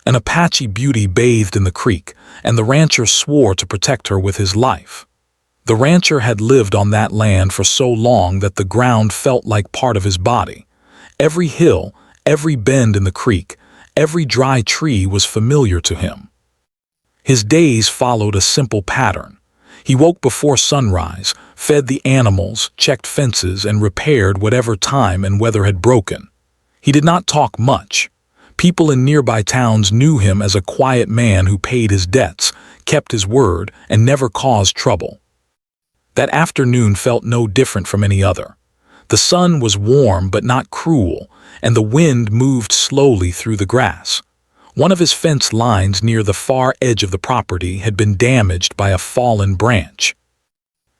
An Apache beauty bathed in the creek, and the rancher swore to protect her with his life. The rancher had lived on that land for so long that the ground felt like part of his body. Every hill, every bend in the creek, every dry tree was familiar to him. His days followed a simple pattern. He woke before sunrise, fed the animals, checked fences, and repaired whatever time and weather had broken. He did not talk much. People in nearby towns knew him as a quiet man who paid his debts, kept his word, and never caused trouble. That afternoon felt no different from any other. The sun was warm but not cruel, and the wind moved slowly through the grass. One of his fence lines near the far edge of the property had been damaged by a fallen branch.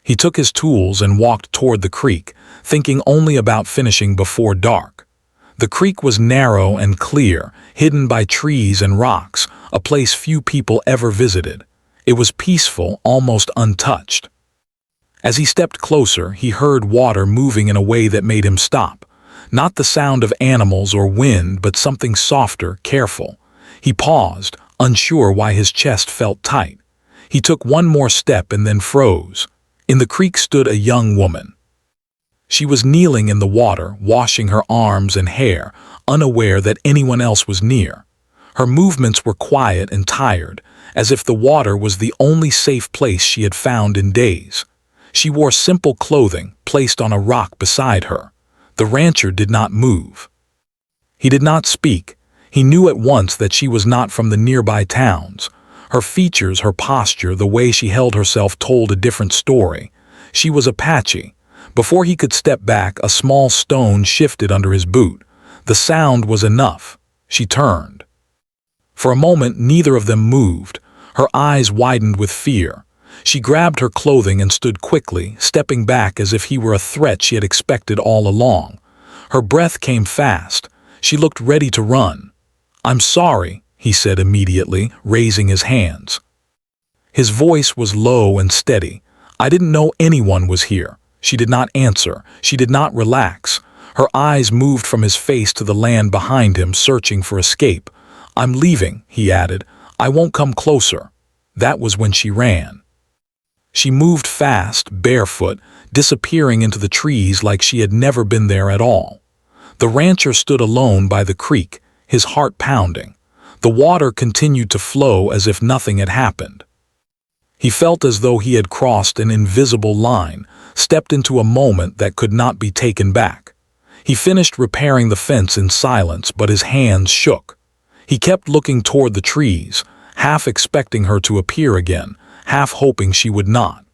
He took his tools and walked toward the creek, thinking only about finishing before dark. The creek was narrow and clear, hidden by trees and rocks, a place few people ever visited. It was peaceful, almost untouched. As he stepped closer, he heard water moving in a way that made him stop. Not the sound of animals or wind, but something softer, careful. He paused, unsure why his chest felt tight. He took one more step and then froze. In the creek stood a young woman. She was kneeling in the water, washing her arms and hair, unaware that anyone else was near. Her movements were quiet and tired, as if the water was the only safe place she had found in days. She wore simple clothing, placed on a rock beside her. The rancher did not move. He did not speak. He knew at once that she was not from the nearby towns. Her features, her posture, the way she held herself told a different story. She was Apache. Before he could step back, a small stone shifted under his boot. The sound was enough. She turned. For a moment, neither of them moved. Her eyes widened with fear. She grabbed her clothing and stood quickly, stepping back as if he were a threat she had expected all along. Her breath came fast. She looked ready to run. "I'm sorry," he said immediately, raising his hands. His voice was low and steady. "I didn't know anyone was here." She did not answer. She did not relax. Her eyes moved from his face to the land behind him, searching for escape. "I'm leaving," he added. "I won't come closer." That was when she ran. She moved fast, barefoot, disappearing into the trees like she had never been there at all. The rancher stood alone by the creek, his heart pounding. The water continued to flow as if nothing had happened. He felt as though he had crossed an invisible line, stepped into a moment that could not be taken back. He finished repairing the fence in silence, but his hands shook. He kept looking toward the trees, half expecting her to appear again, half hoping she would not.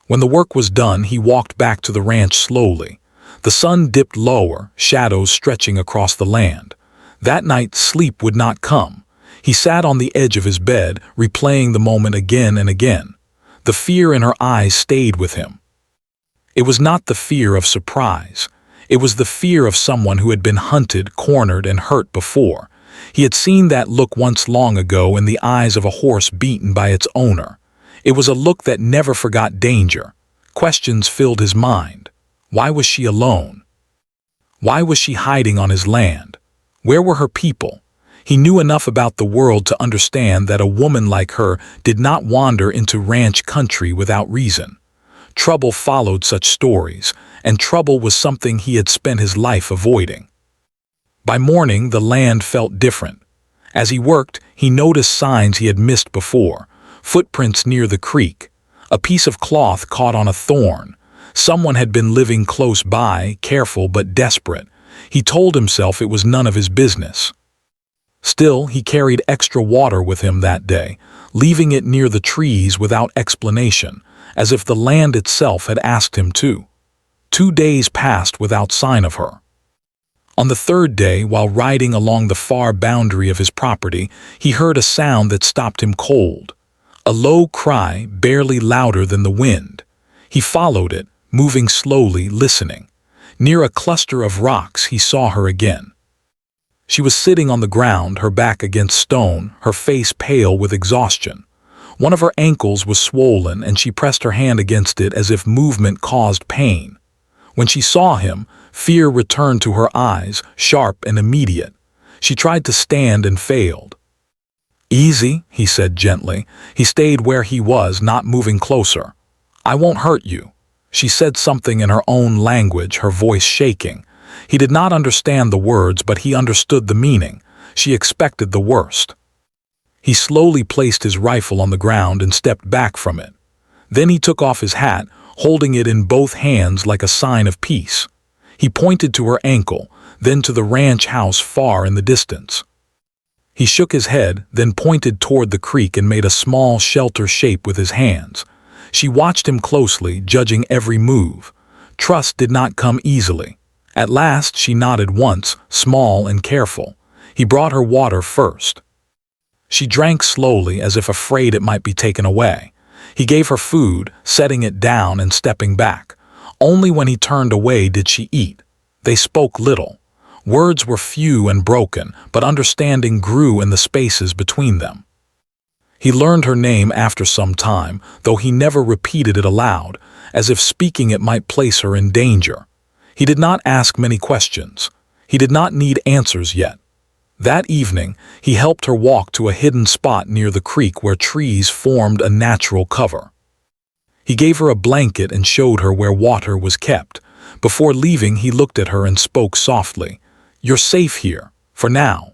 When the work was done, he walked back to the ranch slowly. The sun dipped lower, shadows stretching across the land. That night, sleep would not come. He sat on the edge of his bed, replaying the moment again and again. The fear in her eyes stayed with him. It was not the fear of surprise. It was the fear of someone who had been hunted, cornered, and hurt before. He had seen that look once long ago in the eyes of a horse beaten by its owner. It was a look that never forgot danger. Questions filled his mind. Why was she alone? Why was she hiding on his land? Where were her people? He knew enough about the world to understand that a woman like her did not wander into ranch country without reason. Trouble followed such stories, and trouble was something he had spent his life avoiding. By morning, the land felt different. As he worked, he noticed signs he had missed before. Footprints near the creek. A piece of cloth caught on a thorn. Someone had been living close by, careful but desperate. He told himself it was none of his business. Still, he carried extra water with him that day, leaving it near the trees without explanation, as if the land itself had asked him to. 2 days passed without sign of her. On the third day, while riding along the far boundary of his property, he heard a sound that stopped him cold. A low cry, barely louder than the wind. He followed it, moving slowly, listening. Near a cluster of rocks, he saw her again. She was sitting on the ground, her back against stone, her face pale with exhaustion. One of her ankles was swollen, and she pressed her hand against it as if movement caused pain. When she saw him, fear returned to her eyes, sharp and immediate. She tried to stand and failed. "Easy," he said gently. He stayed where he was, not moving closer. "I won't hurt you." She said something in her own language, her voice shaking. He did not understand the words, but he understood the meaning. She expected the worst. He slowly placed his rifle on the ground and stepped back from it. Then he took off his hat, holding it in both hands like a sign of peace. He pointed to her ankle, then to the ranch house far in the distance. He shook his head, then pointed toward the creek and made a small shelter shape with his hands. She watched him closely, judging every move. Trust did not come easily. At last she nodded once, small and careful. He brought her water first. She drank slowly, as if afraid it might be taken away. He gave her food, setting it down and stepping back. Only when he turned away did she eat. They spoke little. Words were few and broken, but understanding grew in the spaces between them. He learned her name after some time, though he never repeated it aloud, as if speaking it might place her in danger. He did not ask many questions. He did not need answers yet. That evening, he helped her walk to a hidden spot near the creek where trees formed a natural cover. He gave her a blanket and showed her where water was kept. Before leaving, he looked at her and spoke softly. "You're safe here, for now."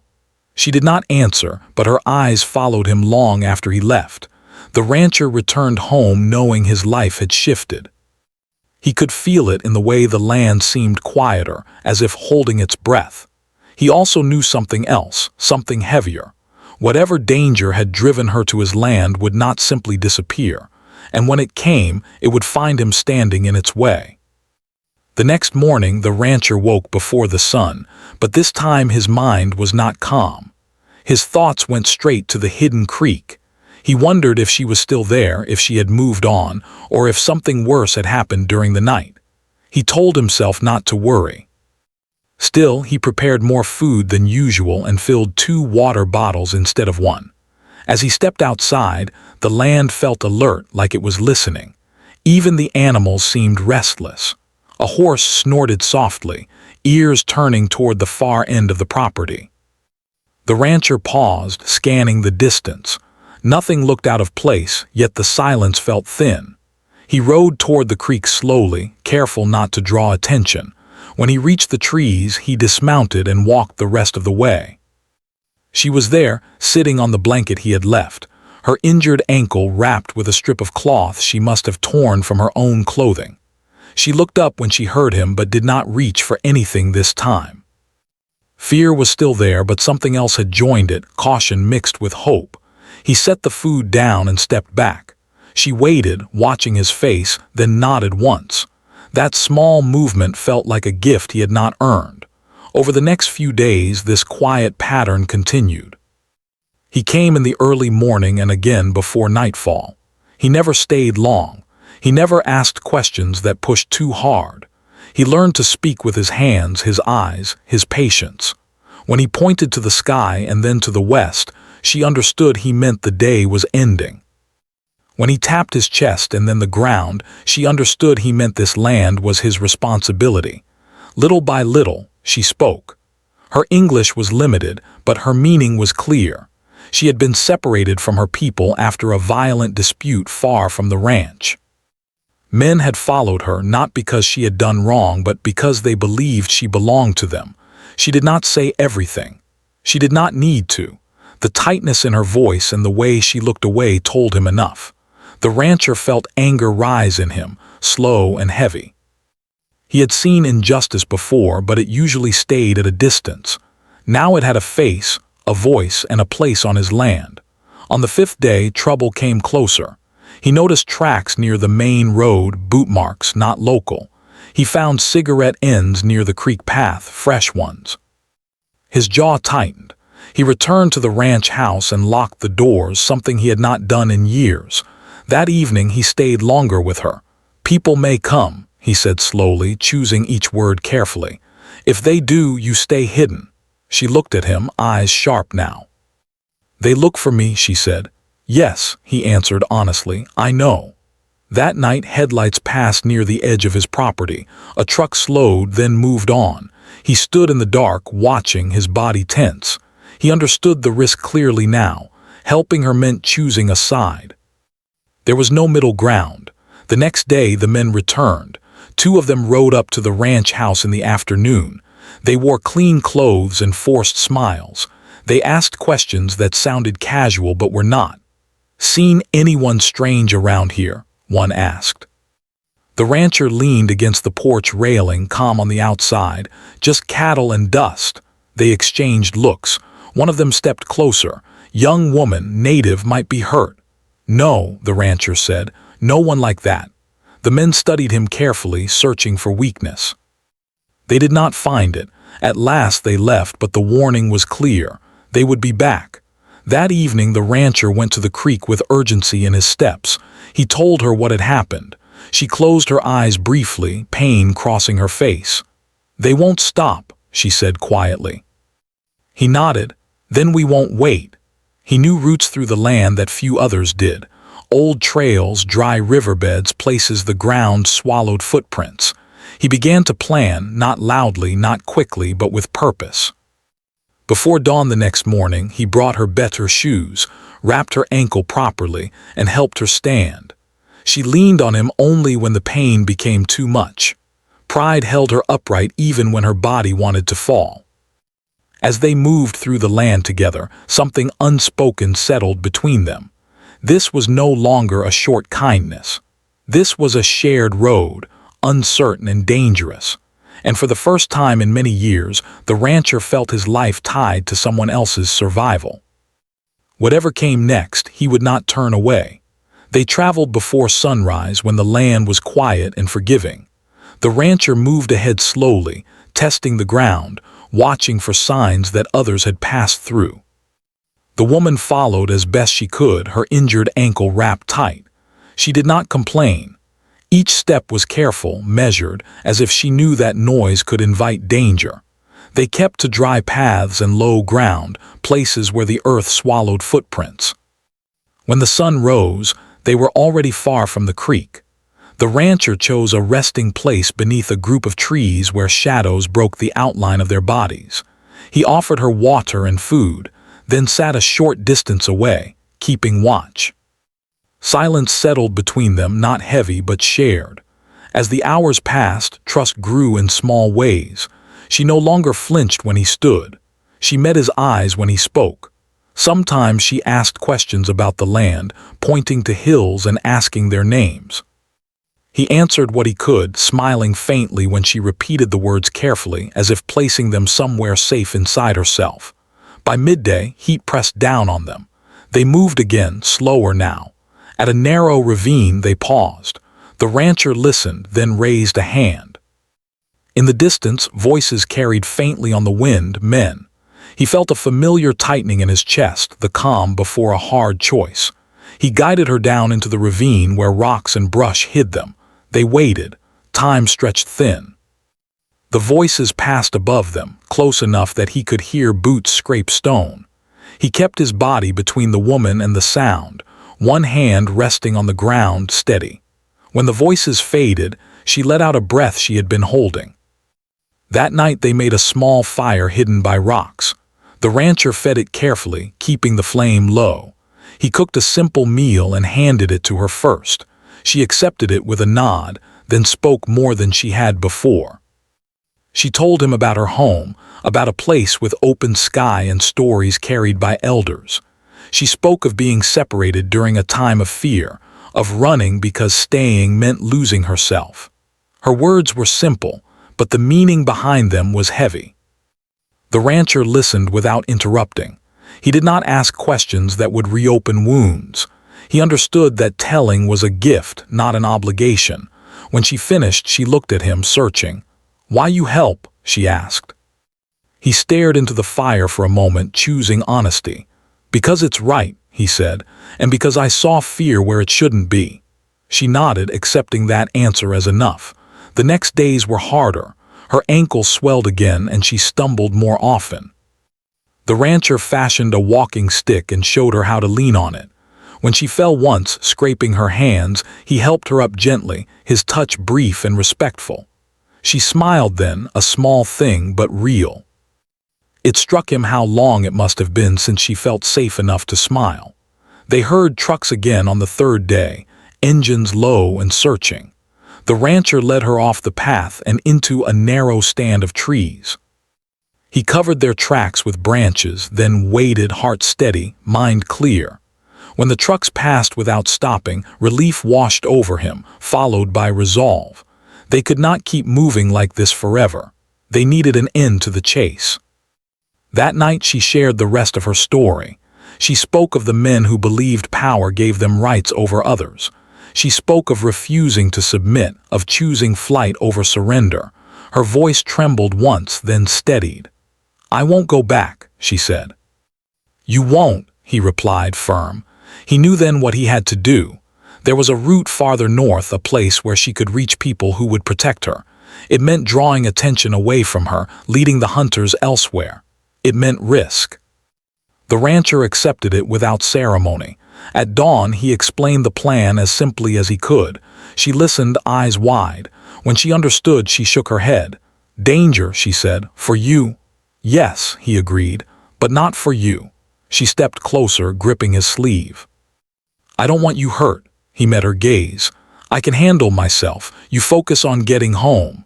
She did not answer, but her eyes followed him long after he left. The rancher returned home knowing his life had shifted. He could feel it in the way the land seemed quieter, as if holding its breath. He also knew something else, something heavier. Whatever danger had driven her to his land would not simply disappear, and when it came, it would find him standing in its way. The next morning, the rancher woke before the sun, but this time his mind was not calm. His thoughts went straight to the hidden creek. He wondered if she was still there, if she had moved on, or if something worse had happened during the night. He told himself not to worry. Still, he prepared more food than usual and filled 2 water bottles instead of 1. As he stepped outside, the land felt alert, like it was listening. Even the animals seemed restless. A horse snorted softly, ears turning toward the far end of the property. The rancher paused, scanning the distance. Nothing looked out of place, yet the silence felt thin. He rode toward the creek slowly, careful not to draw attention. When he reached the trees, he dismounted and walked the rest of the way. She was there, sitting on the blanket he had left, her injured ankle wrapped with a strip of cloth she must have torn from her own clothing. She looked up when she heard him but did not reach for anything this time. Fear was still there, but something else had joined it, caution mixed with hope. He set the food down and stepped back. She waited, watching his face, then nodded once. That small movement felt like a gift he had not earned. Over the next few days, this quiet pattern continued. He came in the early morning and again before nightfall. He never stayed long. He never asked questions that pushed too hard. He learned to speak with his hands, his eyes, his patience. When he pointed to the sky and then to the west, she understood he meant the day was ending. When he tapped his chest and then the ground, she understood he meant this land was his responsibility. Little by little, she spoke. Her English was limited, but her meaning was clear. She had been separated from her people after a violent dispute far from the ranch. Men had followed her not because she had done wrong, but because they believed she belonged to them. She did not say everything. She did not need to. The tightness in her voice and the way she looked away told him enough. The rancher felt anger rise in him, slow and heavy. He had seen injustice before, but it usually stayed at a distance. Now it had a face, a voice, and a place on his land. On the 5th day, trouble came closer. He noticed tracks near the main road, boot marks, not local. He found cigarette ends near the creek path, fresh ones. His jaw tightened. He returned to the ranch house and locked the doors, something he had not done in years. That evening he stayed longer with her. "People may come," he said slowly, choosing each word carefully. "If they do, you stay hidden." She looked at him, eyes sharp now. "They look for me," she said. "Yes," he answered honestly, "I know." That night headlights passed near the edge of his property. A truck slowed, then moved on. He stood in the dark, watching, his body tense. He understood the risk clearly now. Helping her meant choosing a side. There was no middle ground. The next day the men returned. Two of them rode up to the ranch house in the afternoon. They wore clean clothes and forced smiles. They asked questions that sounded casual but were not. "Seen anyone strange around here?" one asked. The rancher leaned against the porch railing, calm on the outside. "Just cattle and dust." They exchanged looks. One of them stepped closer. "Young woman, native, might be hurt." "No," the rancher said. "No one like that." The men studied him carefully, searching for weakness. They did not find it. At last they left, but the warning was clear. They would be back. That evening the rancher went to the creek with urgency in his steps. He told her what had happened. She closed her eyes briefly, pain crossing her face. "They won't stop," she said quietly. He nodded. "Then we won't wait." He knew routes through the land that few others did. Old trails, dry riverbeds, places the ground swallowed footprints. He began to plan, not loudly, not quickly, but with purpose. Before dawn the next morning, he brought her better shoes, wrapped her ankle properly, and helped her stand. She leaned on him only when the pain became too much. Pride held her upright even when her body wanted to fall. As they moved through the land together, something unspoken settled between them. This was no longer a short kindness. This was a shared road, uncertain and dangerous. And for the first time in many years, the rancher felt his life tied to someone else's survival. Whatever came next, he would not turn away. They traveled before sunrise when the land was quiet and forgiving. The rancher moved ahead slowly, testing the ground, watching for signs that others had passed through. The woman followed as best she could, her injured ankle wrapped tight. She did not complain. Each step was careful, measured, as if she knew that noise could invite danger. They kept to dry paths and low ground, places where the earth swallowed footprints. When the sun rose, they were already far from the creek. The rancher chose a resting place beneath a group of trees where shadows broke the outline of their bodies. He offered her water and food, then sat a short distance away, keeping watch. Silence settled between them, not heavy but shared. As the hours passed, trust grew in small ways. She no longer flinched when he stood. She met his eyes when he spoke. Sometimes she asked questions about the land, pointing to hills and asking their names. He answered what he could, smiling faintly when she repeated the words carefully, as if placing them somewhere safe inside herself. By midday, heat pressed down on them. They moved again, slower now. At a narrow ravine, they paused. The rancher listened, then raised a hand. In the distance, voices carried faintly on the wind, men. He felt a familiar tightening in his chest, the calm before a hard choice. He guided her down into the ravine where rocks and brush hid them. They waited. Time stretched thin. The voices passed above them, close enough that he could hear boots scrape stone. He kept his body between the woman and the sound, one hand resting on the ground, steady. When the voices faded, she let out a breath she had been holding. That night they made a small fire hidden by rocks. The rancher fed it carefully, keeping the flame low. He cooked a simple meal and handed it to her first. She accepted it with a nod, then spoke more than she had before. She told him about her home, about a place with open sky and stories carried by elders. She spoke of being separated during a time of fear, of running because staying meant losing herself. Her words were simple, but the meaning behind them was heavy. The rancher listened without interrupting. He did not ask questions that would reopen wounds. He understood that telling was a gift, not an obligation. When she finished, she looked at him, searching. "Why you help?" she asked. He stared into the fire for a moment, choosing honesty. "Because it's right," he said, "and because I saw fear where it shouldn't be." She nodded, accepting that answer as enough. The next days were harder. Her ankle swelled again and she stumbled more often. The rancher fashioned a walking stick and showed her how to lean on it. When she fell once, scraping her hands, he helped her up gently, his touch brief and respectful. She smiled then, a small thing but real. It struck him how long it must have been since she felt safe enough to smile. They heard trucks again on the third day, engines low and searching. The rancher led her off the path and into a narrow stand of trees. He covered their tracks with branches, then waited, heart steady, mind clear. When the trucks passed without stopping, relief washed over him, followed by resolve. They could not keep moving like this forever. They needed an end to the chase. That night she shared the rest of her story. She spoke of the men who believed power gave them rights over others. She spoke of refusing to submit, of choosing flight over surrender. Her voice trembled once, then steadied. "I won't go back," she said. "You won't," he replied, firm. He knew then what he had to do. There was a route farther north, a place where she could reach people who would protect her. It meant drawing attention away from her, leading the hunters elsewhere. It meant risk. The rancher accepted it without ceremony. At dawn, he explained the plan as simply as he could. She listened, eyes wide. When she understood, she shook her head. "Danger," she said, "for you." "Yes," he agreed, "but not for you." She stepped closer, gripping his sleeve. "I don't want you hurt." He met her gaze. "I can handle myself. You focus on getting home."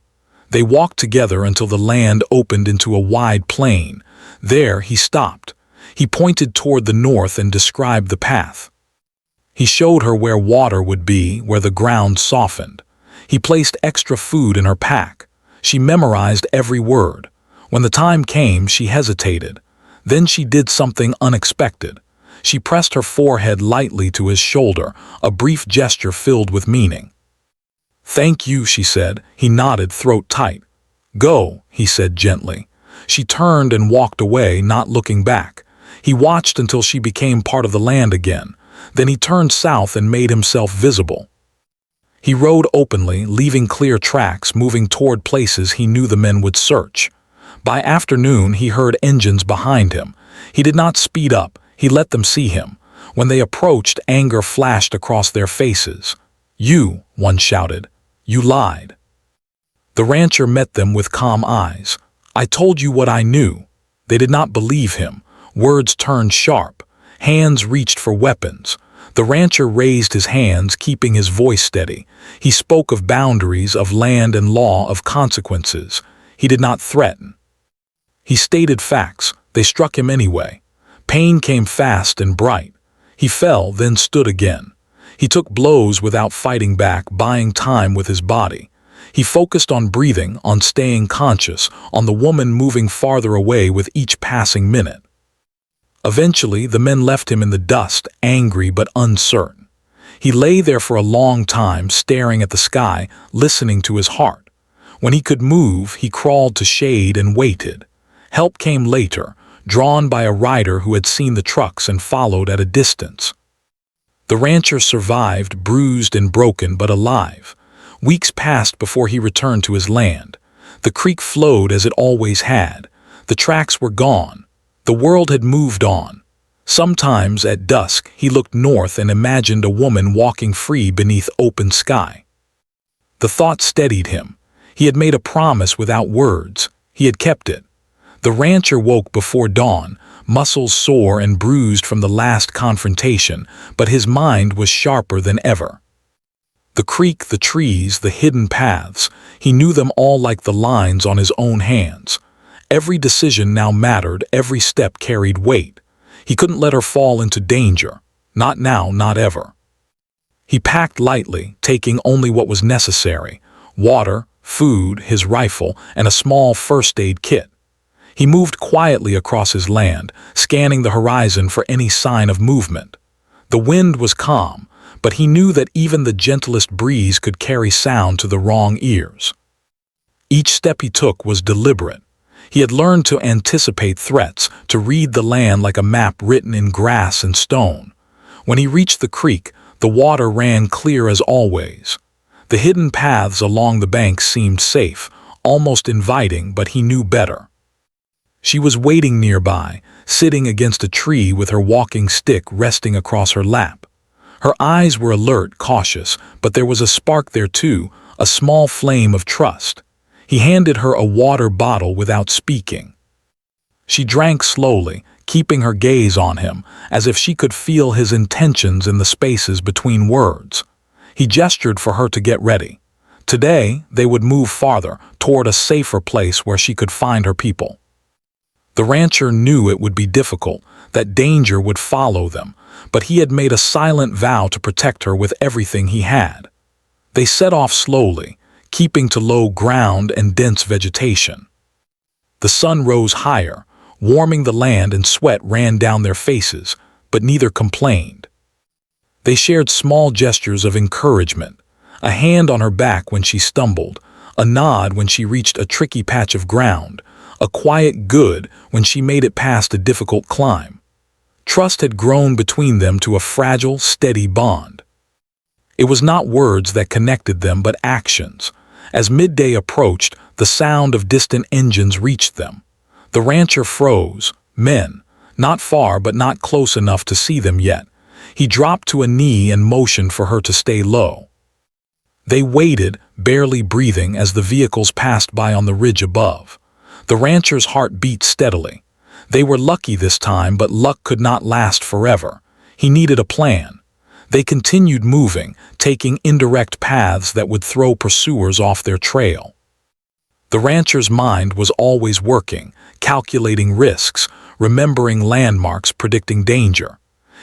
They walked together until the land opened into a wide plain. There he stopped. He pointed toward the north and described the path. He showed her where water would be, where the ground softened. He placed extra food in her pack. She memorized every word. When the time came, she hesitated. Then she did something unexpected. She pressed her forehead lightly to his shoulder, a brief gesture filled with meaning. "Thank you," she said. He nodded, throat tight. "Go," he said gently. She turned and walked away, not looking back. He watched until she became part of the land again. Then he turned south and made himself visible. He rode openly, leaving clear tracks, moving toward places he knew the men would search. By afternoon, he heard engines behind him. He did not speed up. He let them see him. When they approached, anger flashed across their faces. "You," one shouted. "You lied." The rancher met them with calm eyes. "I told you what I knew." They did not believe him. Words turned sharp. Hands reached for weapons. The rancher raised his hands, keeping his voice steady. He spoke of boundaries, of land and law, of consequences. He did not threaten. He stated facts. They struck him anyway. Pain came fast and bright. He fell, then stood again. He took blows without fighting back, buying time with his body. He focused on breathing, on staying conscious, on the woman moving farther away with each passing minute. Eventually, the men left him in the dust, angry but uncertain. He lay there for a long time, staring at the sky, listening to his heart. When he could move, he crawled to shade and waited. Help came later, drawn by a rider who had seen the trucks and followed at a distance. The rancher survived, bruised and broken, but alive. Weeks passed before he returned to his land. The creek flowed as it always had. The tracks were gone. The world had moved on. Sometimes, at dusk, he looked north and imagined a woman walking free beneath open sky. The thought steadied him. He had made a promise without words. He had kept it. The rancher woke before dawn, muscles sore and bruised from the last confrontation, but his mind was sharper than ever. The creek, the trees, the hidden paths, he knew them all like the lines on his own hands. Every decision now mattered, every step carried weight. He couldn't let her fall into danger. Not now, not ever. He packed lightly, taking only what was necessary: water, food, his rifle, and a small first aid kit. He moved quietly across his land, scanning the horizon for any sign of movement. The wind was calm, but he knew that even the gentlest breeze could carry sound to the wrong ears. Each step he took was deliberate. He had learned to anticipate threats, to read the land like a map written in grass and stone. When he reached the creek, the water ran clear as always. The hidden paths along the banks seemed safe, almost inviting, but he knew better. She was waiting nearby, sitting against a tree with her walking stick resting across her lap. Her eyes were alert, cautious, but there was a spark there too, a small flame of trust. He handed her a water bottle without speaking. She drank slowly, keeping her gaze on him, as if she could feel his intentions in the spaces between words. He gestured for her to get ready. Today, they would move farther, toward a safer place where she could find her people. The rancher knew it would be difficult, that danger would follow them, but he had made a silent vow to protect her with everything he had. They set off slowly, keeping to low ground and dense vegetation. The sun rose higher, warming the land, and sweat ran down their faces, but neither complained. They shared small gestures of encouragement, a hand on her back when she stumbled, a nod when she reached a tricky patch of ground, a quiet good when she made it past a difficult climb. Trust had grown between them to a fragile, steady bond. It was not words that connected them, but actions. As midday approached, the sound of distant engines reached them. The rancher froze. Men, not far but not close enough to see them yet. He dropped to a knee and motioned for her to stay low. They waited, barely breathing, as the vehicles passed by on the ridge above. The rancher's heart beat steadily. They were lucky this time, but luck could not last forever. He needed a plan. They continued moving, taking indirect paths that would throw pursuers off their trail. The rancher's mind was always working, calculating risks, remembering landmarks, predicting danger.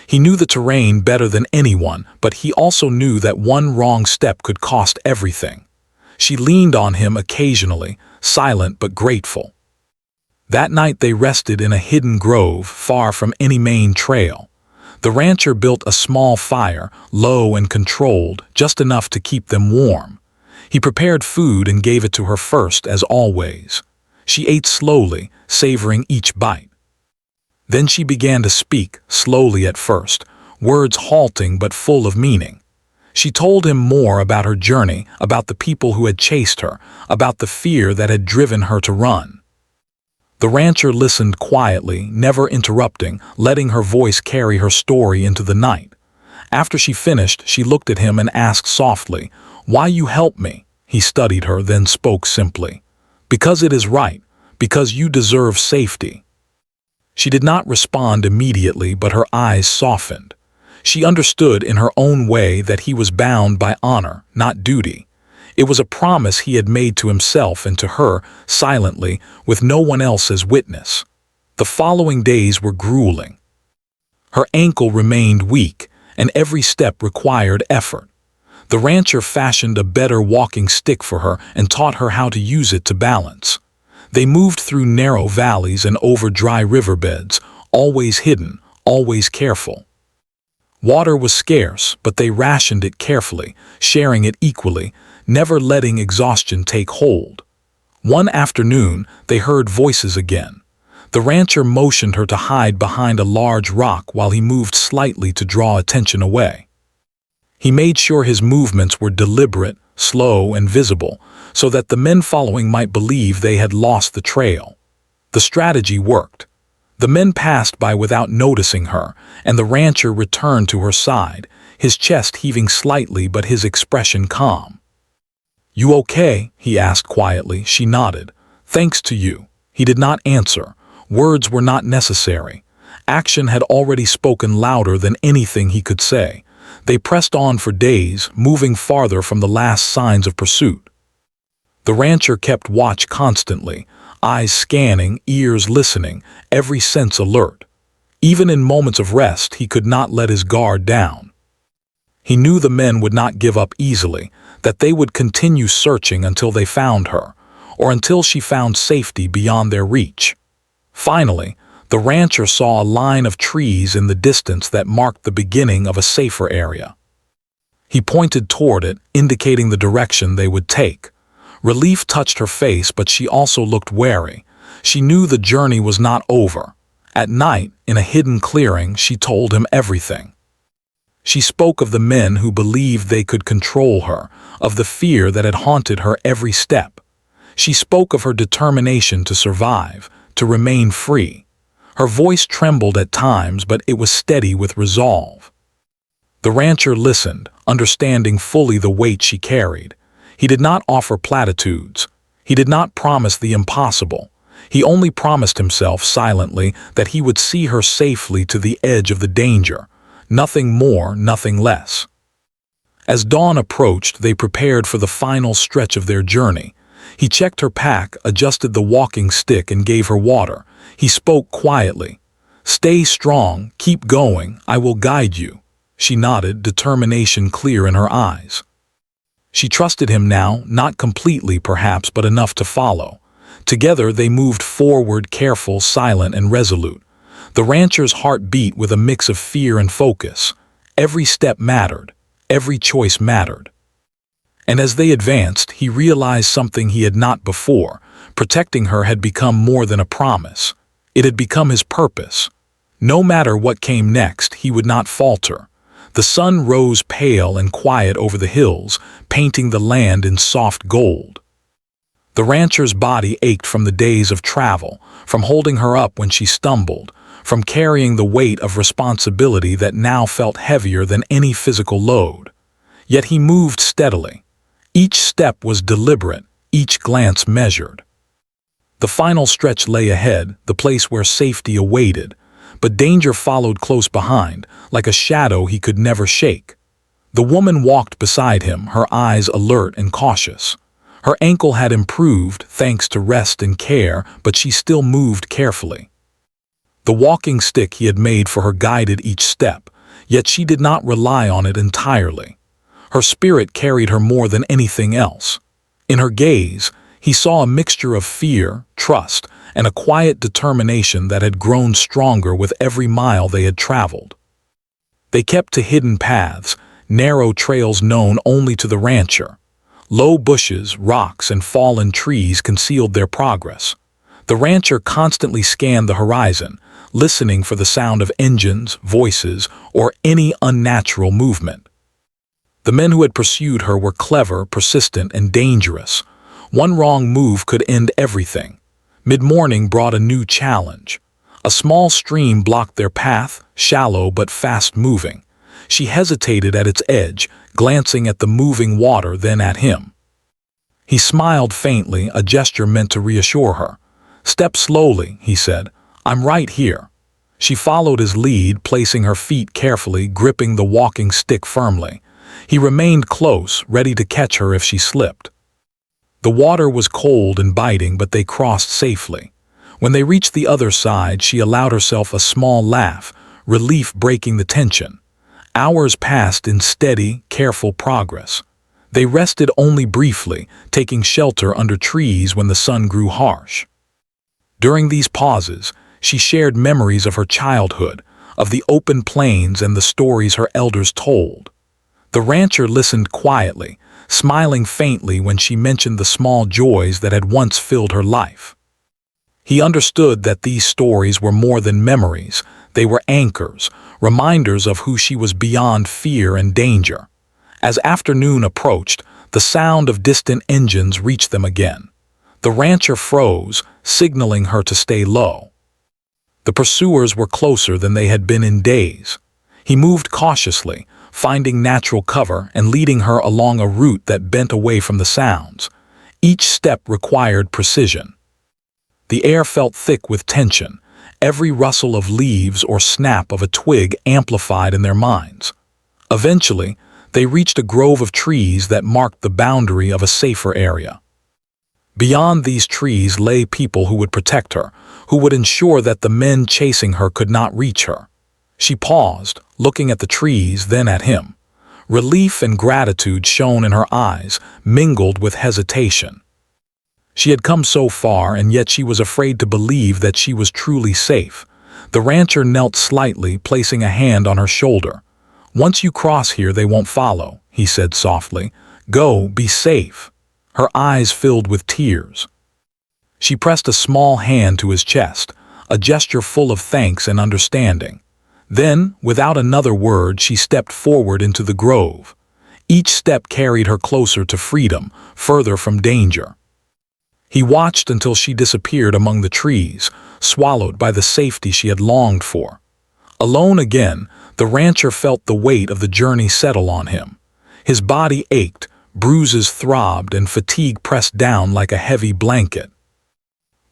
He knew the terrain better than anyone, but he also knew that one wrong step could cost everything. She leaned on him occasionally, silent but grateful. That night they rested in a hidden grove, far from any main trail. The rancher built a small fire, low and controlled, just enough to keep them warm. He prepared food and gave it to her first, as always. She ate slowly, savoring each bite. Then she began to speak, slowly at first, words halting but full of meaning. She told him more about her journey, about the people who had chased her, about the fear that had driven her to run. The rancher listened quietly, never interrupting, letting her voice carry her story into the night. After she finished, she looked at him and asked softly, "Why you help me?" He studied her, then spoke simply, "Because it is right, because you deserve safety." She did not respond immediately, but her eyes softened. She understood in her own way that he was bound by honor, not duty. It was a promise he had made to himself and to her, silently, with no one else as witness. The following days were grueling. Her ankle remained weak, and every step required effort. The rancher fashioned a better walking stick for her and taught her how to use it to balance. They moved through narrow valleys and over dry riverbeds, always hidden, always careful. Water was scarce, but they rationed it carefully, sharing it equally, never letting exhaustion take hold. One afternoon, they heard voices again. The rancher motioned her to hide behind a large rock while he moved slightly to draw attention away. He made sure his movements were deliberate, slow, and visible, so that the men following might believe they had lost the trail. The strategy worked. The men passed by without noticing her, and the rancher returned to her side, his chest heaving slightly but his expression calm. "You okay?" he asked quietly. She nodded. "Thanks to you." He did not answer. Words were not necessary. Action had already spoken louder than anything he could say. They pressed on for days, moving farther from the last signs of pursuit. The rancher kept watch constantly, eyes scanning, ears listening, every sense alert. Even in moments of rest, he could not let his guard down. He knew the men would not give up easily, that they would continue searching until they found her, or until she found safety beyond their reach. Finally, the rancher saw a line of trees in the distance that marked the beginning of a safer area. He pointed toward it, indicating the direction they would take. Relief touched her face, but she also looked wary. She knew the journey was not over. At night, in a hidden clearing, she told him everything. She spoke of the men who believed they could control her, of the fear that had haunted her every step. She spoke of her determination to survive, to remain free. Her voice trembled at times, but it was steady with resolve. The rancher listened, understanding fully the weight she carried. He did not offer platitudes. He did not promise the impossible. He only promised himself silently that he would see her safely to the edge of the danger. Nothing more, nothing less. As dawn approached, they prepared for the final stretch of their journey. He checked her pack, adjusted the walking stick, and gave her water. He spoke quietly. "Stay strong, keep going, I will guide you." She nodded, determination clear in her eyes. She trusted him now, not completely perhaps, but enough to follow. Together they moved forward, careful, silent, and resolute. The rancher's heart beat with a mix of fear and focus. Every step mattered. Every choice mattered. And as they advanced, he realized something he had not before. Protecting her had become more than a promise. It had become his purpose. No matter what came next, he would not falter. The sun rose pale and quiet over the hills, painting the land in soft gold. The rancher's body ached from the days of travel, from holding her up when she stumbled, from carrying the weight of responsibility that now felt heavier than any physical load. Yet he moved steadily. Each step was deliberate, each glance measured. The final stretch lay ahead, the place where safety awaited, but danger followed close behind, like a shadow he could never shake. The woman walked beside him, her eyes alert and cautious. Her ankle had improved thanks to rest and care, but she still moved carefully. The walking stick he had made for her guided each step, yet she did not rely on it entirely. Her spirit carried her more than anything else. In her gaze, he saw a mixture of fear, trust, and a quiet determination that had grown stronger with every mile they had traveled. They kept to hidden paths, narrow trails known only to the rancher. Low bushes, rocks, and fallen trees concealed their progress. The rancher constantly scanned the horizon, listening for the sound of engines, voices, or any unnatural movement. The men who had pursued her were clever, persistent, and dangerous. One wrong move could end everything. Mid-morning brought a new challenge. A small stream blocked their path, shallow but fast-moving. She hesitated at its edge, glancing at the moving water, then at him. He smiled faintly, a gesture meant to reassure her. "Step slowly," he said. "I'm right here." She followed his lead, placing her feet carefully, gripping the walking stick firmly. He remained close, ready to catch her if she slipped. The water was cold and biting, but they crossed safely. When they reached the other side, she allowed herself a small laugh, relief breaking the tension. Hours passed in steady, careful progress. They rested only briefly, taking shelter under trees when the sun grew harsh. During these pauses, she shared memories of her childhood, of the open plains and the stories her elders told. The rancher listened quietly, smiling faintly when she mentioned the small joys that had once filled her life. He understood that these stories were more than memories. They were anchors, reminders of who she was beyond fear and danger. As afternoon approached, the sound of distant engines reached them again. The rancher froze, signaling her to stay low. The pursuers were closer than they had been in days. He moved cautiously, finding natural cover and leading her along a route that bent away from the sounds. Each step required precision. The air felt thick with tension, every rustle of leaves or snap of a twig amplified in their minds. Eventually, they reached a grove of trees that marked the boundary of a safer area. Beyond these trees lay people who would protect her, who would ensure that the men chasing her could not reach her. She paused, looking at the trees, then at him. Relief and gratitude shone in her eyes, mingled with hesitation. She had come so far, and yet she was afraid to believe that she was truly safe. The rancher knelt slightly, placing a hand on her shoulder. "Once you cross here, they won't follow," he said softly. "Go, be safe." Her eyes filled with tears. She pressed a small hand to his chest, a gesture full of thanks and understanding. Then, without another word, she stepped forward into the grove. Each step carried her closer to freedom, further from danger. He watched until she disappeared among the trees, swallowed by the safety she had longed for. Alone again, the rancher felt the weight of the journey settle on him. His body ached, bruises throbbed, and fatigue pressed down like a heavy blanket.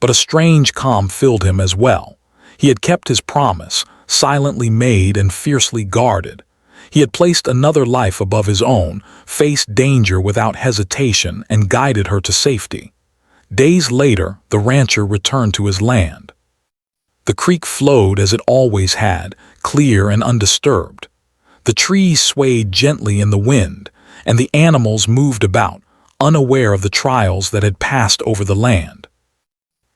But a strange calm filled him as well. He had kept his promise, silently made and fiercely guarded. He had placed another life above his own, faced danger without hesitation, and guided her to safety. Days later, the rancher returned to his land. The creek flowed as it always had, clear and undisturbed. The trees swayed gently in the wind, and the animals moved about, unaware of the trials that had passed over the land.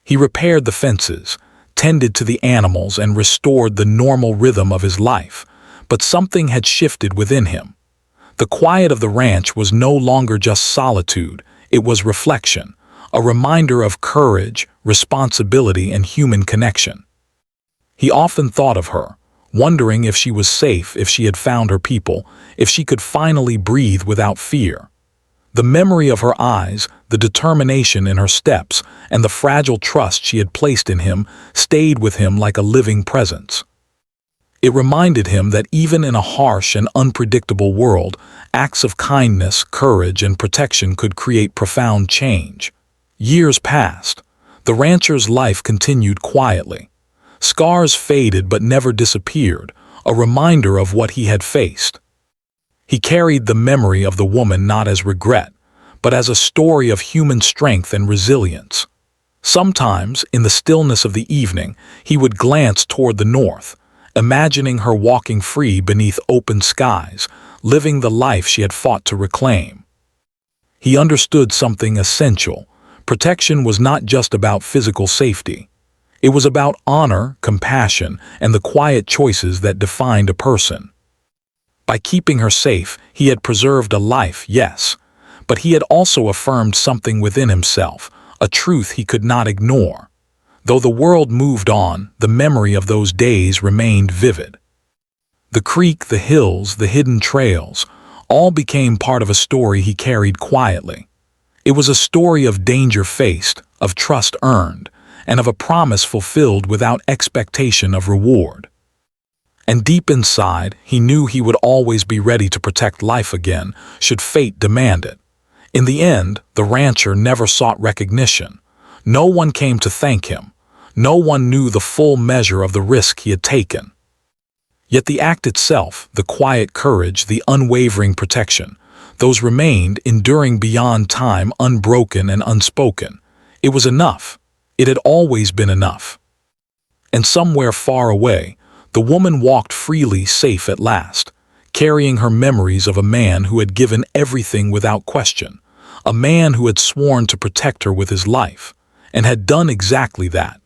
He repaired the fences, tended to the animals, and restored the normal rhythm of his life, but something had shifted within him. The quiet of the ranch was no longer just solitude, it was reflection, a reminder of courage, responsibility, and human connection. He often thought of her, wondering if she was safe, if she had found her people, if she could finally breathe without fear. The memory of her eyes, the determination in her steps, and the fragile trust she had placed in him stayed with him like a living presence. It reminded him that even in a harsh and unpredictable world, acts of kindness, courage, and protection could create profound change. Years passed. The rancher's life continued quietly. Scars faded but never disappeared, a reminder of what he had faced. He carried the memory of the woman not as regret, but as a story of human strength and resilience. Sometimes, in the stillness of the evening, he would glance toward the north, imagining her walking free beneath open skies, living the life she had fought to reclaim. He understood something essential. Protection was not just about physical safety. It was about honor, compassion, and the quiet choices that defined a person. By keeping her safe, he had preserved a life, yes, but he had also affirmed something within himself, a truth he could not ignore. Though the world moved on, the memory of those days remained vivid. The creek, the hills, the hidden trails, all became part of a story he carried quietly. It was a story of danger faced, of trust earned, and of a promise fulfilled without expectation of reward. And deep inside, he knew he would always be ready to protect life again, should fate demand it. In the end, the rancher never sought recognition. No one came to thank him. No one knew the full measure of the risk he had taken. Yet the act itself, the quiet courage, the unwavering protection, those remained, enduring beyond time, unbroken and unspoken. It was enough. It had always been enough. And somewhere far away, the woman walked freely, safe at last, carrying her memories of a man who had given everything without question, a man who had sworn to protect her with his life, and had done exactly that.